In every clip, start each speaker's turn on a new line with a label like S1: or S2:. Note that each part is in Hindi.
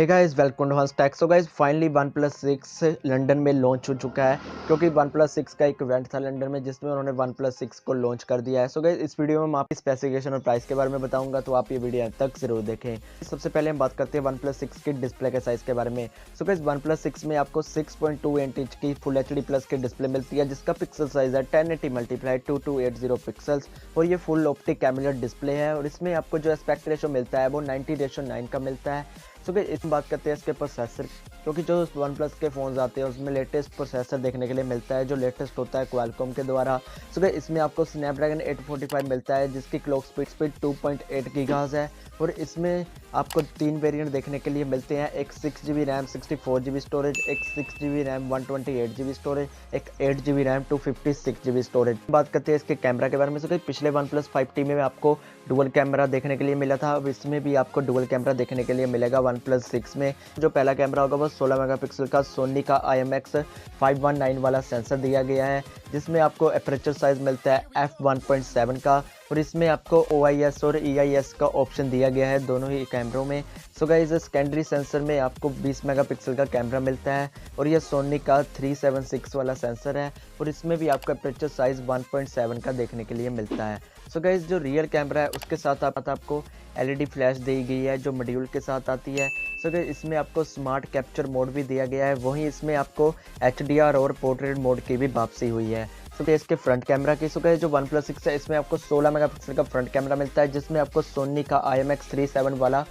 S1: Hey guys welcome to hanstech। So guys finally OnePlus 6 London में लॉन्च हो चुका है, क्योंकि OnePlus 6 का एक इवेंट था लंदन में जिसमें उन्होंने OnePlus 6 को लॉन्च कर दिया है। सो गाइस इस वीडियो में मैं आपकी स्पेसिफिकेशन और प्राइस के बारे में बताऊंगा, तो आप ये वीडियो अंत तक जरूर देखें। सबसे पहले हम बात करते हैं OnePlus 6 के डिस्प्ले के साइज के बारे में। सो गाइस OnePlus 6 में आपको 6.28 इंच की फुल HD प्लस की डिस्प्ले मिलती है, जिसका पिक्सल साइज है 1080 मल्टीप्लाई 2280 पिक्सल्स, और ये फुल ऑप्टिक एमोलेड डिस्प्ले है। और इसमें आपको जो एस्पेक्ट रेशो मिलता है वो 90:9 का मिलता है। सो गाइस इसमें बात करते हैं इसके प्रोसेसर, क्योंकि जो OnePlus के फ़ोन्स आते हैं उसमें लेटेस्ट प्रोसेसर देखने के लिए मिलता है, जो लेटेस्ट होता है Qualcomm के द्वारा। सो गाइस इसमें आपको Snapdragon 845 मिलता है, जिसकी क्लॉक स्पीड 2.8 गीगाहर्ट्ज़ है। और इसमें आपको 3 वेरिएंट देखने के लिए मिलते हैं, एक 6GB रैम 64GB स्टोरेज, एक 6GB रैम 128GB स्टोरेज, एक 8GB रैम 256GB स्टोरेज। बात करते हैं इसके कैमरा के बारे में। तो पिछले OnePlus 5T में आपको डुअल कैमरा देखने के लिए मिला था, अब इसमें भी आपको डुअल कैमरा देखने के लिए मिलेगा OnePlus 6 में। जो पहला कैमरा होगा वो 16 मेगापिक्सल का सोनी का IMX519 वाला सेंसर दिया गया है, जिसमें आपको अपर्चर साइज मिलता है f1.7 का, और इसमें आपको OIS और EIS का ऑप्शन दिया गया है दोनों ही कैमरों में। सो गाइस सेकेंडरी सेंसर में आपको 20 मेगापिक्सल का कैमरा मिलता है, और यह सोनी का 376 वाला सेंसर है, और इसमें भी आपका अपर्चर साइज 1.7 का देखने के लिए मिलता है। सो गाइस जो रियर कैमरा है उसके साथ आपको LED फ्लैश दी गई है, जो मॉड्यूल के साथ आती है। सो गाइस इसमें आपको स्मार्ट कैप्चर मोड भी दिया गया है, वहीं इसमें आपको HDR और पोर्ट्रेट मोड की भी वापसी हुई है। तो इसके फ्रंट कैमरा की सो जो OnePlus 6 है इसमें आपको 16 मेगापिक्सल का फ्रंट कैमरा मिलता है, जिसमें आपको सोनी का IMX37 वाला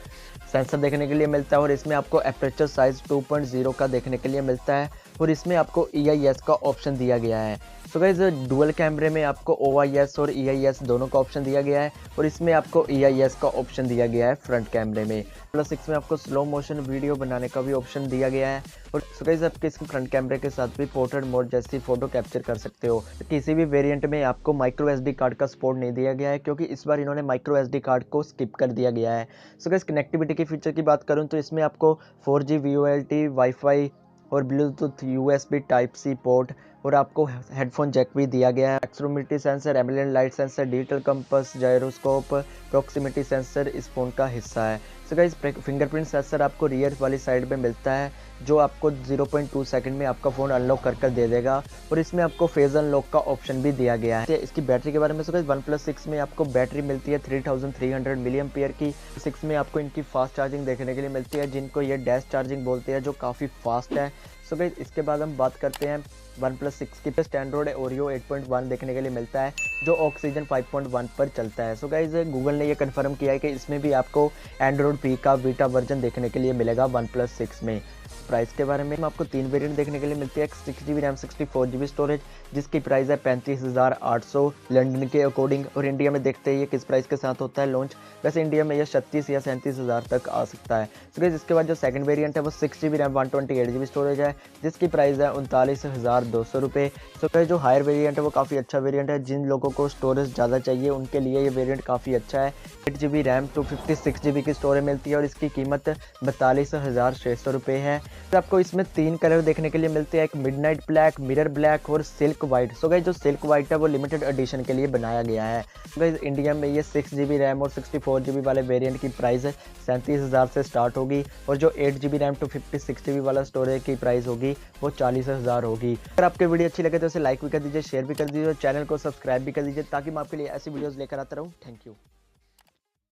S1: सेंसर देखने के लिए मिलता है, और इसमें आपको अपर्चर साइज 2.0 का देखने के लिए मिलता है, और इसमें आपको EIS का ऑप्शन दिया गया है। सो गाइस डुअल कैमरे में आपको OIS और EIS दोनों का ऑप्शन दिया गया है, और इसमें आपको EIS का ऑप्शन दिया गया है फ्रंट कैमरे में। OnePlus 6 में आपको स्लो मोशन वीडियो बनाने का भी ऑप्शन दिया गया है, और सो गाइस आपके इसके फ्रंट कैमरे के साथ भी पोर्ट्रेट मोड जैसी फोटो कैप्चर कर सकते हो। किसी भी वेरिएंट में आपको माइक्रो SD कार्ड का सपोर्ट नहीं दिया गया है, क्योंकि इस बार इन्होंने माइक्रो SD कार्ड को स्किप कर दिया गया है। सो गाइस कनेक्टिविटी के फीचर की बात करूँ तो इसमें आपको 4G VoLTE वाईफाई और Bluetooth USB type C port, और आपको हेडफोन जैक भी दिया गया है। Extremity sensor, ambient light sensor, digital compass, gyroscope, proximity sensor इस फोन का हिस्सा है। सो गाइस फिंगरप्रिंट सेंसर आपको रियर वाली साइड में मिलता है, जो आपको 0.2 सेकंड में आपका फ़ोन अनलॉक कर दे देगा, और इसमें आपको फेज अनलॉक का ऑप्शन भी दिया गया है। इसकी बैटरी के बारे में सो गाइस OnePlus 6 में आपको बैटरी मिलती है 3300 mAh की। 6 में आपको इनकी फास्ट चार्जिंग देखने के लिए मिलती है, जिनको ये डैश चार्जिंग बोलते हैं, जो काफ़ी फास्ट है। सो गाइस इसके बाद हम बात करते हैं OnePlus 6 की एंड्रॉइड Oreo 8.1 देखने के लिए मिलता है, जो Oxygen 5.1 पर चलता है। सो गाइस गूगल ने ये कंफर्म किया है कि इसमें भी आपको एंड्रॉइड P का बीटा वर्जन देखने के लिए मिलेगा OnePlus 6 में। प्राइस के बारे में आपको 3 वेरिएंट देखने के लिए मिलती है, एक 6GB रैम 64GB स्टोरेज, जिसकी प्राइस है 35,800 लंदन के अकॉर्डिंग, और इंडिया में देखते हैं ये किस प्राइस के साथ होता है लॉन्च। वैसे इंडिया में ये 36 या 37,000 तक आ सकता है। सो गाइस इसके बाद जो सेकंड वेरिएंट है वो 6GB रैम 128GB स्टोरेज है, जिसकी प्राइस है 39,200 रुपये। सो गाइस जो हायर वेरिएंट है वो काफ़ी अच्छा वेरिएंट है, जिन लोगों को स्टोरेज ज़्यादा चाहिए उनके लिए ये वेरिएंट काफ़ी अच्छा है। 8GB रैम 256GB की स्टोरेज मिलती है, और इसकी कीमत 42,600 रुपये है। तो आपको इसमें 3 कलर देखने के लिए मिलते हैं, एक मिडनाइट ब्लैक, मिरर ब्लैक और सिल्क वाइट। सो गाइस जो सिल्क वाइट है वो लिमिटेड एडिशन के लिए बनाया गया है। तो गाइस इंडिया में ये 6GB रैम और 64GB वाले वेरिएंट की प्राइस 37,000 से स्टार्ट होगी, और जो 8GB रैम 256GB वाला स्टोरेज की प्राइस होगी वो 40,000 होगी। अगर आपको वीडियो अच्छी लगे तो इसे लाइक भी कर दीजिए, शेयर भी कर दीजिए, और चैनल को सब्सक्राइब भी कर दीजिए, ताकि मैं आपके लिए ऐसी वीडियोज़ लेकर आता रहूँ। Thank you.